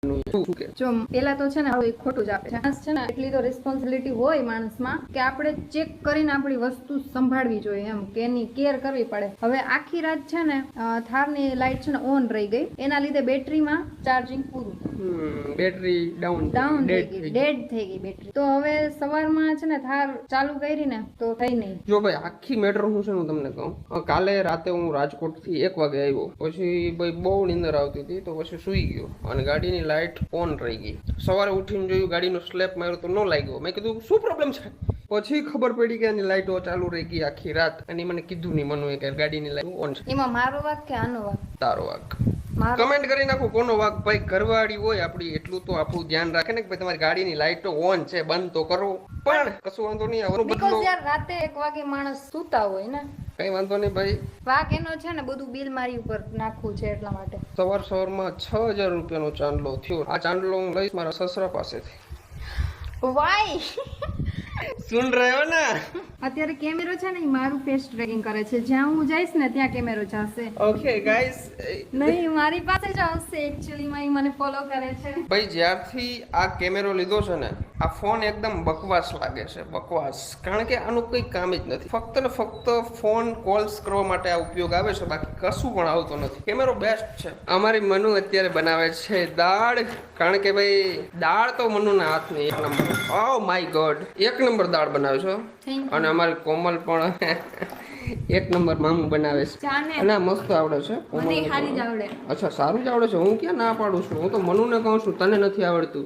જો પેલા તો છે ને હવે ખોટું જ આપે છે માણસ છે ને એટલી તો રિસ્પોન્સિબિલિટી હોય માણસમાં કે આપણે ચેક કરીને આપણી વસ્તુ સંભાળવી જોઈએ એમ કે એની કેર કરવી પડે. હવે આખી રાત છે ને થારની લાઈટ છે ને ઓન રહી ગઈ એના લીધે બેટરીમાં ચાર્જિંગ પૂરું બેટરી ડાઉન થઈ ગઈ ડેડ થઈ ગઈ બેટરી. તો હવે સવારમાં છે ને થાર ચાલુ કરી ને તો થઈ નહીં. જો ભાઈ આખી મેટર હું છે હું તમને કહું, કાલે રાતે હું રાજકોટ થી 1 વાગે આવ્યો, પછી ભાઈ બહુ નીંદર આવતી હતી તો પછી સુઈ ગયો અને ગાડીની લાઈટ ઓન રહી ગઈ. સવારે ઉઠીને જોયું ગાડીનો સ્લેપ માર્યો તો ન લાગ્યો. મેં કીધું શું પ્રોબ્લેમ છે, પછી ખબર પડી કે એની લાઈટો ચાલુ રહી ગઈ આખી રાત. અને મને કીધું નહીં મનુ કે ગાડીની લાઈટ ઓન છે. એમાં મારો વાક કે આનો વાક? તારો વાક. કમેન્ટ કરી નાખો કોનો વાક. ભાઈ ઘરવાળી હોય આપડી એટલું તો આપણું ધ્યાન રાખે ને કે તમારી ગાડીની લાઈટો ઓન છે બંધ તો કરો. પણ કશું વાંધો નહીં, આવરો બદલો. યાર રાતે 1 વાગે માણસ સૂતા હોય ને, કઈ વાંધો નહીં ભાઈ. વાક એનો છે ને બધું બિલ મારી ઉપર નાખવું છે એટલા માટે. સવારમાં 6000 રૂપિયાનો ચાંદલો થયો. આ ચાંદલો હું લઈશ મારા સસરા પાસેથી. વાય સુન રહ્યો ને? અત્યારે કેમેરો છે ને મારું ફેસ ટ્રેકિંગ કરે છે. જ્યાં હું જઈશ ને ત્યાં કેમેરો જશે. ઓકે ગાઈસ, નહીં મારી પાસે જ આવશે. એક્ચ્યુઅલી માં મને ફોલો કરે છે. ભાઈ જ્યારથી આ કેમેરો લીધો છે ને આ ફોન એકદમ બકવાસ લાગે છે, બકવાસ. કારણ કે આનું કોઈ કામ જ નથી. ફક્ત ને ફક્ત ફોન કોલ્સ કરવા માટે આ ઉપયોગ આવે છે, બાકી કશું પણ આવતો નથી. કેમેરો બેસ્ટ છે. અમારી મનુ અત્યારે બનાવે છે દાળ, કારણ કે ભાઈ દાળ તો મનુના હાથની 1 number. Oh my God, 1 number દાળ બનાવે છે. અને અમારી કોમલ પણ 1 નંબર મામું બનાવે છે. અને મસ્ત આવડે છે. મને ખાલી જ આવડે. અચ્છા, સારું જ આવડે છે. હું ક્યાં ના પાડું છું. હું તો મનુને કહું છું તને નથી આવડતું.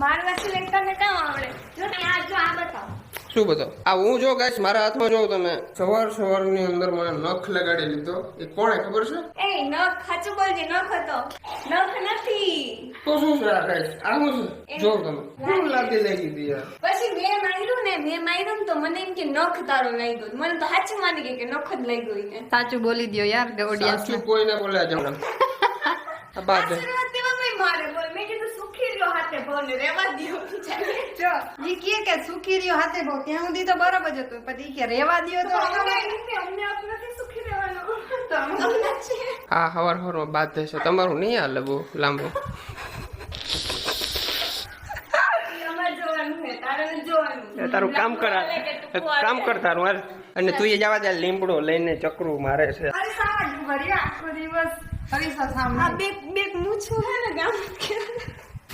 મારા સિલેક્ટર ને કામ આવડે. જો તમે આ બતાવો. શું બતાવો? આ હું જો ગાઈસ મારા હાથમાં જો તમે સવારની અંદર મને નખ લગાડી લીધો. એ કોણે ખબર છે? એ નખ ખાચું બોલજે. નખ હતો, નખ નથી. તો શું છે આ ગાઈસ? આ શું છે? જો તમે શું લાગી દી યાર. પછી મેં માર્યું ને તો મને એમ કે નખ તારો લાગ્યો. મને તો સાચું માની ગઈ કે નખ જ લાગ્યો એને. સાચું બોલી દયો યાર ઓડિયન્સ. સાચું કોઈને બોલ્યા જમણા. આ બાદ મારે બોલ. મેં કીધું સુખી રહ્યો હાથે બોલ રેવા દયો. જો ઈ કે સુખી રહ્યો હાથે બોલ ત્યાં સુધી તો બરાબર જ હતું. પછી કે રેવા દયો તો અમને નથી સુખી રહેવાનું. તો અમને છે. હા, હવારમાં બાદ થશે. તમારું નહીં હાલે બહુ લાંબુ. તારું કામ કર, કામ કર તારું હાલ. અને તું એ જવા દે. લીમડો લઈને ચક્રું મારે છે.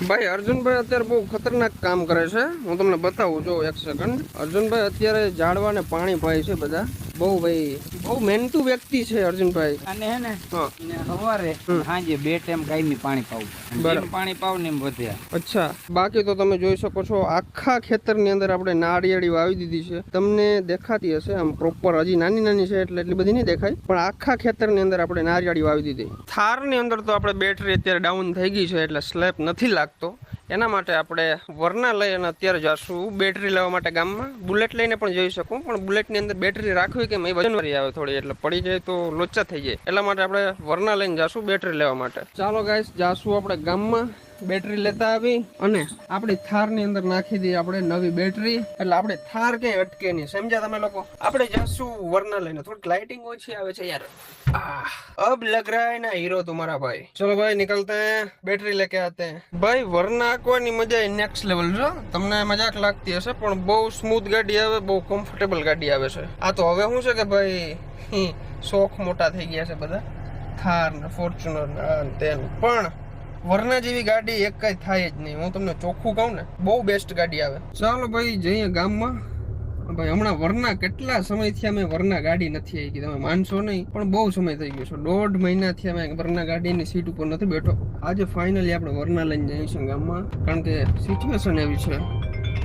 ભાઈ અર્જુનભાઈ અત્યારે બહુ ખતરનાક કામ કરે છે. હું તમને બતાવું જો 1 સેકન્ડ. અર્જુનભાઈ અત્યારે ઝાડવાને પાણી પાય છે બધા. બહુ મહેનતુ વ્યક્તિ છે અર્જુનભાઈ. અને હે ને સવારે સાંજે 2 ટાઈમ કાયમી પાણી પાવું. જેમ પાણી પાવ ને એમ વધે. અચ્છા, બાકી તો તમે જોઈ શકો છો આખા ખેતરની અંદર આપણે નાળિયેરી વાવી દીધી છે. તમને દેખાતી હશે આમ પ્રોપર. હજી નાની છે એટલે એટલી બધી નહીં દેખાય, પણ આખા ખેતરની અંદર આપણે નાળિયેરી વાવી દીધી. થારની અંદર તો આપણે બેટરી અત્યારે ડાઉન થઈ ગઈ છે એટલે સ્લેપ નથી લાગતો. એના માટે આપણે વરના લઈ અને અત્યારે જશું બેટરી લેવા માટે ગામમાં. બુલેટ લઈને પણ જઈ શકું, પણ બુલેટની અંદર બેટરી રાખવી કે મેં વજનવાળી આવે થોડી, એટલે પડી જાય તો લોચા થઈ જાય. એટલા માટે આપણે વરના લઈને જશું બેટરી લેવા માટે. ચાલો ગાઈસ, જાશું આપણે ગામમાં બેટરી લેતા આવી અને આપણી થારની અંદર નાખી દઈએ આપણે નવી બેટરી. એટલે આપણે થાર ક્યાંય અટકે નહીં, સમજ્યા તમે લોકો? આપણે જશું વરના લઈને. થોડીક લાઇટિંગ ઓછી આવે છે યાર. अब लग रहा है ना हीरो तुम्हारा भाई. चलो भाई निकलते हैं, बैटरी लेके आते हैं. भाई वरना कोई मजा નેક્સ્ટ લેવલ છે. તમને મજાક લાગતી હશે પણ બહુ સ્મૂથ ગાડી આવે, બહુ કમ્ફર્ટેબલ ગાડી આવે છે. આ તો હવે શું છે કે ભાઈ શોખ મોટા થઈ ગયા છે બધા, થાર ને ફોર્ચ્યુનર ને તેન. પણ વરના જેવી ગાડી એક કઈ થાય જ નહીં. હું તમને ચોખ્ખું કહું ને, બહુ બેસ્ટ ગાડી આવે. ચાલો ભાઈ જઈએ ગામમાં. ભાઈ હમણાં વરના કેટલા સમયથી અમે વરના ગાડી નથી આવી. તમે માનશો નહીં પણ બહુ સમય થઈ ગયો છે. 1.5 મહિનાથી અમે વરના ગાડીની સીટ ઉપર નથી બેઠો. આજે ફાઇનલી આપણે વરના લઈને જઈશું ગામમાં, કારણ કે સિચ્યુએશન એવી છે.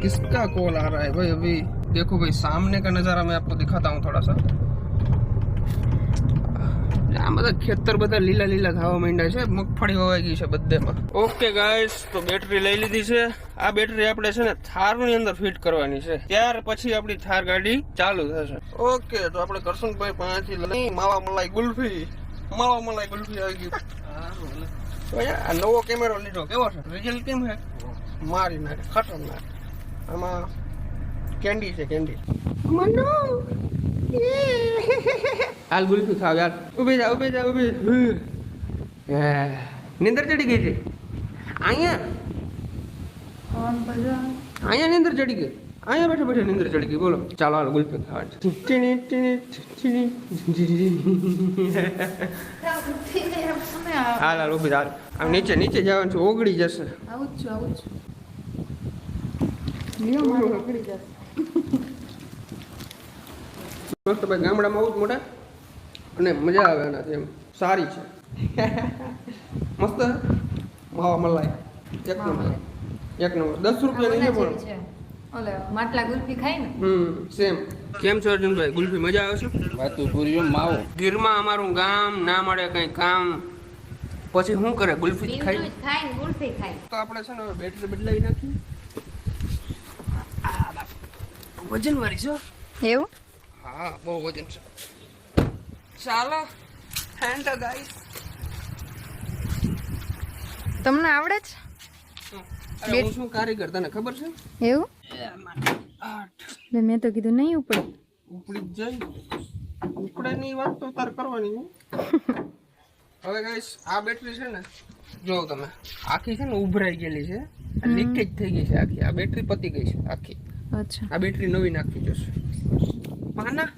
किसका कॉल आ रहा है भाई? अभी देखो भाई सामने का नजारा मैं आपको दिखाता हूँ थोड़ा सा. આ બધા ખેતર બધા લીલા લીલા થવા માંડ્યા છે. મગફળી વવાઈ ગઈ છે બધેમાં. ઓકે ગાઈસ, તો બેટરી લઈ લીધી છે. આ બેટરી આપણે છે ને થારની અંદર ફિટ કરવાની છે. ત્યાર પછી આપણી થાર ગાડી ચાલુ થશે. ઓકે, તો આપણે કરશનભાઈ પાસેથી લઈ માવા મલાઈ ગુલ્ફી આવી ગઈ. તો આ નવો કેમેરો લીધો, કેવો છે? રિઝલ્ટ કેમ છે? મારી નાખે, ખતરનાક. આમાં કેન્ડી છે, કેન્ડી. મનો હાલ ગુલ્ફી ખાવ યાર. ઉભી જા. નિંદર ચડી ગઈ છે. અહીંયા કોણ બધા અહીંયા નીંદર ચડી ગઈ, અહીંયા બેઠા બેઠા નીંદર ચડી ગઈ. બોલો ચાલો હાલ ગુલ્ફી ખાવા. હાલ હાલ ઉભી હાલ. આમ નીચે નીચે જવાનું છે, ઓગળી જશે. આવું જ છું લ્યો મારું ઓગળી જશે. મસ્ત ભાઈ ગામડામાં આવું જ મોટા અને મજા આવે એનાથી એમ સારી છે. મસ્ત માવા મલાઈ એક નંબર 10 રૂપિયા નહીં પણ છે ઓલે માટલા ગુલ્ફી ખાય ને સેમ. કેમ છો અર્જુનભાઈ, ગુલ્ફી મજા આવે છે? વાતું પૂરી માવો ગીરમાં અમારું ગામ ના મળે કઈ કામ પછી શું કરે ગુલ્ફી જ ખાઈ. ખાય ને ગુલ્ફી ખાય. તો આપણે છે ને હવે બેટરી બદલાવી નાખીએ. વજન વાળી છે. એવું હા બહુ વજન છે. ચાલો હેન્ડ ગાઈસ. તમને આવડે છે અરે હું શું કારીગર તને ખબર છે? એવું મેં તો કીધું નહીં ઉપડે. ઉપડી જ જાય. ઉપડે ની વાત તો તાર કરવાની છે. હવે ગાઈસ આ બેટરી છે ને જો તમે આખી છે ને ઉભરાઈ ગયેલી છે, લીકેજ થઈ ગઈ છે આખી. આ બેટરી પતી ગઈ છે આખી. અચ્છા આ બેટરી નવી નાખવી જોશે. માના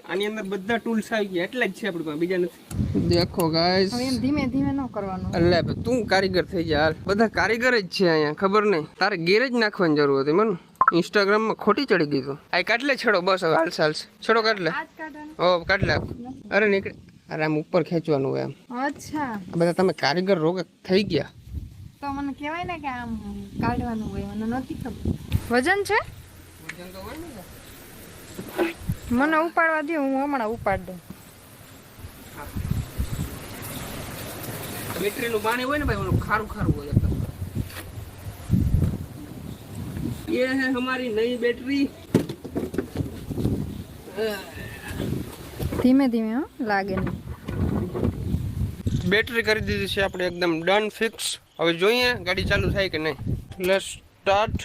આની અંદર બધા ટૂલ્સ આવી ગયા, એટલા જ છે આપણી પાસે, બીજા નથી. દેખો ગાઈસ હવે એમ ધીમે ધીમે ન કરવાનું. એટલે તું કારીગર થઈ જા. હાલ બધા કારીગર જ છે અહીંયા, ખબર નહીં. તારે ગેરેજ નાખવાની જરૂર હતી મને. ઇન્સ્ટાગ્રામમાં ખોટી ચડી ગઈ તું. આ કાઢલે છેડો બસ હવે હાલ ચાલશે. છેડો કાઢલે. ઓ કાઢલે. અરે નીકળે. અરે આમ ઉપર ખેંચવાનું હોય આમ. અચ્છા આ બધા તમે કારીગર રોગ થઈ ગયા. તો મને કહેવાય ને કે આમ કાઢવાનું હોય, મને નથી ખબર. વજન છે મને ઉપાડવા દે, હું હમણાં ઉપાડ દઉં. બેટરી નું પાણી હોય ને ભાઈ ઓલું ખારું ખારું હોય એકદમ. ये है हमारी नई बैटरी. ધીમે ધીમે હો, લાગે નહીં. બેટરી કરી દીધી છે આપણે એકદમ ડન ફિક્સ. હવે જોઈએ ગાડી ચાલુ થાય કે નહીં. Let's start.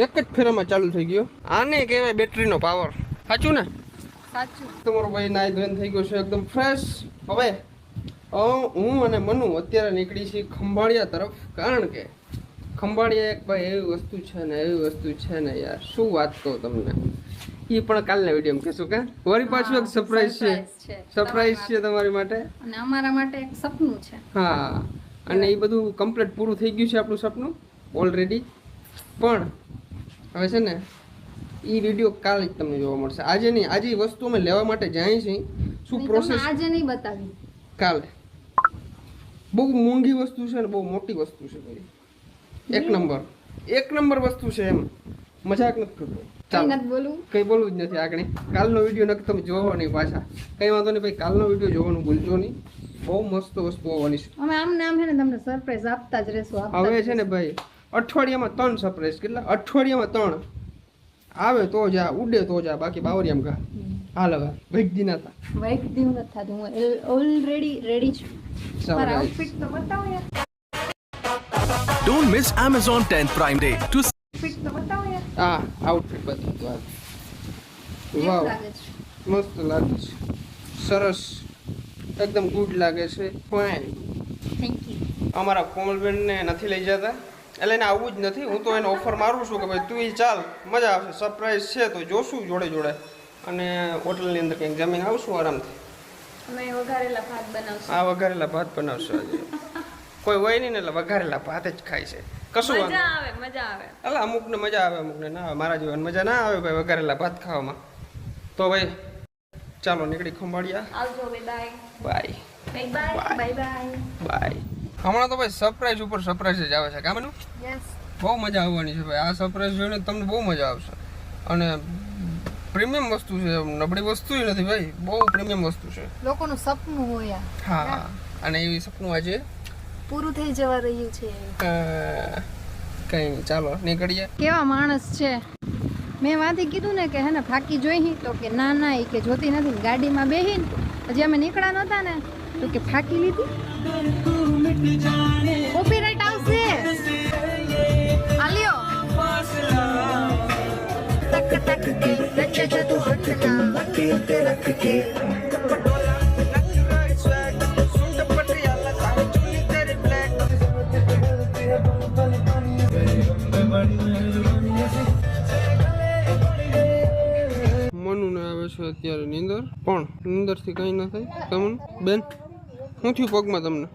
એક જ ફેરામાં ચાલુ થઈ ગયો. આને કહેવાય બેટરીનો પાવર. સાચું ને? સાચું. તમારો ભાઈ નાઈ ધોઈને થઈ ગયો છે એકદમ ફ્રેશ. હવે હું અને મનુ અત્યારે નીકળી છીએ ખંભાળિયા તરફ. કારણ કે ખંભાળિયા એક ભાઈ એવી વસ્તુ છે ને યાર, શું વાત કહું તમને. એ પણ કાલના વિડીયોમાં કહેશું કે વળી પાછું એક સરપ્રાઈઝ છે. સરપ્રાઈઝ છે તમારી માટે અને અમારા માટે એક સપનું છે. હા, અને એ બધું કમ્પ્લીટ પૂરું થઈ ગયું છે આપણું સપનું ઓલરેડી. પણ હવે છે ને એ વિડીયો કાલે જ તમને જોવા મળશે. આજે નહીં, આજે એ વસ્તુ અમે લેવા માટે જાય છે. શું પ્રોસેસ આજે નહીં બતાવી, કાલે. બહુ મોંઘી વસ્તુ છે ને બહુ મોટી વસ્તુ છે ભાઈ. એક નંબર વસ્તુ છે એમ, મજાક નથી કરતો. ચાલો કઈ બોલવું જ નથી આગળ. કાલનો વિડીયો નક્કી તમે જોવો નહીં પાછા. કઈ વાંધો નહીં ભાઈ, કાલનો વિડીયો જોવાનું ભૂલજો નહીં. બહુ મસ્ત વસ્તુ આવવાની છે. અમે આમ નામ છે ને તમને સરપ્રાઈઝ આપતા જ રહેશું. હવે છે ને ભાઈ અઠવાડિયામાં 3 સરપ્રાઈઝ. કેટલા? અઠવાડિયામાં 3 આવે તો જા, ઉડે તો જા, બાકી બાવરિયામાં ઘા. હાલ હવે વેક દી નાતા વેક દી નથી થતું. હું ઓલરેડી રેડી છું. ચાલો મારા guys. આઉટફિટ તો બતાવો યાર. Don't miss Amazon 10th Prime Day to outfit તો બતાવો યાર. હા આઉટફિટ બતાવો. કેવું વાવ, લાગે છે? મસ્ત લાગે છે. સરસ, એકદમ ગુડ લાગે છે. ફાઇન. Thank you. અમારા કોમલબેનને નથી લઈ જતા, એટલે એને આવવું જ નથી. હું તો એને ઓફર મારું છું કે ભાઈ તું ચાલ, મજા આવશે. સરપ્રાઈઝ છે તો જોશું જોડે જોડે, અને હોટલની અંદર કંઈક જમીને આવશું આરામથી. અમે વઘારેલા ભાત બનાવશું. આ વઘારેલા ભાત બનાવશું આજે. કોઈ હોય નહીં ને એટલે વઘારેલા ભાત જ ખાય છે. કશું વાંધો મજા આવે, મજા આવે. એટલે અમુકને મજા આવે, અમુકને ના આવે. મારા જેવાને મજા ના આવે ભાઈ વઘારેલા ભાત ખાવામાં. તો ભાઈ ચાલો નીકળી ખંભાળિયા. આવજો. Bye bye bye bye bye. Bye. હમણાં તો ભાઈ સરપ્રાઈઝ ઉપર સરપ્રાઈઝ જ આવે છે. કામનું યસ. બહુ મજા આવવાની છે ભાઈ. આ સરપ્રાઈઝ જોઈને તમને બહુ મજા આવશે. અને પ્રીમિયમ વસ્તુ છે, નબળી વસ્તુ નથી ભાઈ, બહુ પ્રીમિયમ વસ્તુ છે. લોકોનું સપનું હોય. હા, અને એવી સપનું આજે પૂરું થઈ જવા રહ્યું છે. કઈ નહીં, ચાલો નીકળીએ. કેવા માણસ છે. મેં વાંથી કીધું ને કે હે ને ફાકી જોઈ તો કે ના ના એ કે જોતી નથી. ગાડીમાં બેહીને હજી અમે નીકળ્યા નહોતા ને તો કે ફાકી લીધી. કોપીરાઈટ આવશે. આલ્યો તક તક કે રચે તું હટના અત્યારે નીંદર પણ નીંદરથી કંઈ ન થાય તમને બેન શું થયું પગમાં તમને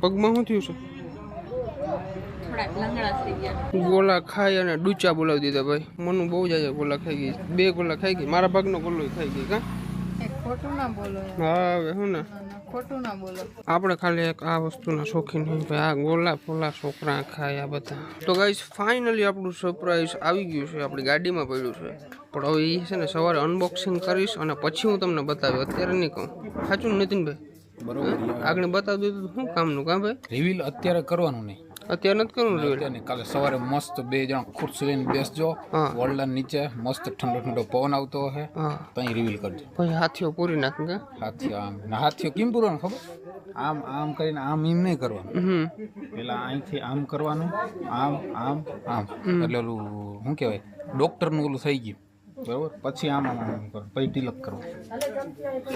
પગમાં શું થયું છે ગોલા ખાઈ અને ડૂચા બોલાવી દીધા ભાઈ મનુ બહુ જાય ગોલા ખાઈ ગઈ 2 ગોલા ખાઈ ગઈ મારા ભાગનો ગોલો ખાઈ ગઈ કા ખોટું ના બોલો હા હવે હું ને ખોટું ના બોલો આપણે ખાલી એક આ વસ્તુના શોખીન હોય ભાઈ આ ગોલા ફોલા છોકરા ખાય આ બધા તો ગાઈસ ફાઇનલી આપણું સરપ્રાઈઝ આવી ગયું છે આપણી ગાડીમાં પડ્યું છે પણ હવે એ છે ને સવારે અનબોક્સિંગ કરીશ અને પછી હું તમને બતાવ્યું અત્યારે નહીં કહું સાચું ને નીતિનભાઈ બરોબર આગળ બતાવી દીધું તો શું કામનું કામ ભાઈ રિવીલ અત્યારે કરવાનું નહીં અત્યારે નથી કરવું જોઈએ અત્યારે નહીં. કાલે સવારે મસ્ત 2 જણા ખુરશી લઈને બેસજો હા. વોલ્ડન નીચે મસ્ત ઠંડો ઠંડો પવન આવતો હશે હા ત્યાં રિવીલ કરજો ભાઈ હાથીઓ પૂરી નાખ કા હાથથી આમ ના હાથથી કેમ પૂરવાનું ખબર આમ આમ કરીને આમ એમ નહીં કરવાનું પેલા અહીંથી આમ કરવાનું આમ આમ આમ એટલે ઓલું શું કહેવાય ડોક્ટરનું ઓલું થઈ ગયું બરોબર પછી આમ આમ આમ કરો પછી તિલક કરવું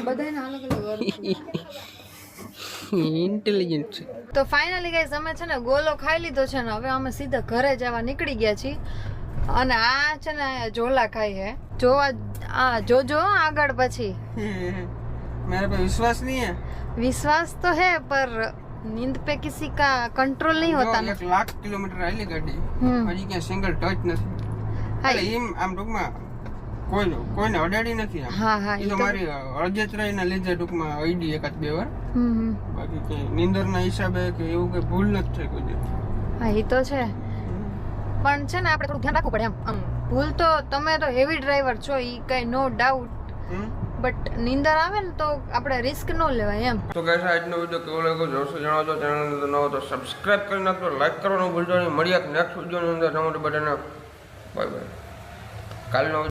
બધાને અલગ અલગ ઇન્ટેલિજન્ટ છે તો ફાઇનલી ગાઈસ અમે છે ને ગોલો ખાઈ લીધો છે ને હવે અમે સીધા ઘરે જવા નીકળી ગયા છીએ અને આ છે ને ઝોલા ખાઈ હે જોવા આ જોજો આગળ પછી मेरे पे विश्वास नहीं है विश्वास तो है पर नींद पे किसी का कंट्रोल नहीं होता ना 1 લાખ કિલોમીટર આલી ગાડી હજી ક્યાં સિંગલ ટચ નથી હા એટલે એમ આમ ટૂંકમાં કોઈને અડાડી નથી આમ હા હા એ તો મારી અળજેતરાઈના લીધે ટૂંકમાં આઈડી 1-2 વાર બાકી કે નીંદરના હિસાબે કે એવું કે ભૂલ નથી થઈ કોઈ દિવસ. હા એ તો છે પણ છે ને આપણે થોડું ધ્યાન રાખવું પડે આમ ભૂલ તો તમે તો હેવી ડ્રાઈવર છો ઈ કઈ નો ડાઉટ બટ નીંદર આવે ને તો આપણે રિસ્ક ન લેવાય એમ તો ગાઈસ આજનો વિડિયો કેવો લાગ્યો જરૂરથી જણાવજો ચેનલ અંદર નવો તો સબસ્ક્રાઇબ કરી નાખજો લાઈક કરવાનું ભૂલજો નહીં મળીએ નેક્સ્ટ વિડિયોની અંદર તમારું બધાને બાય બાય કાલનો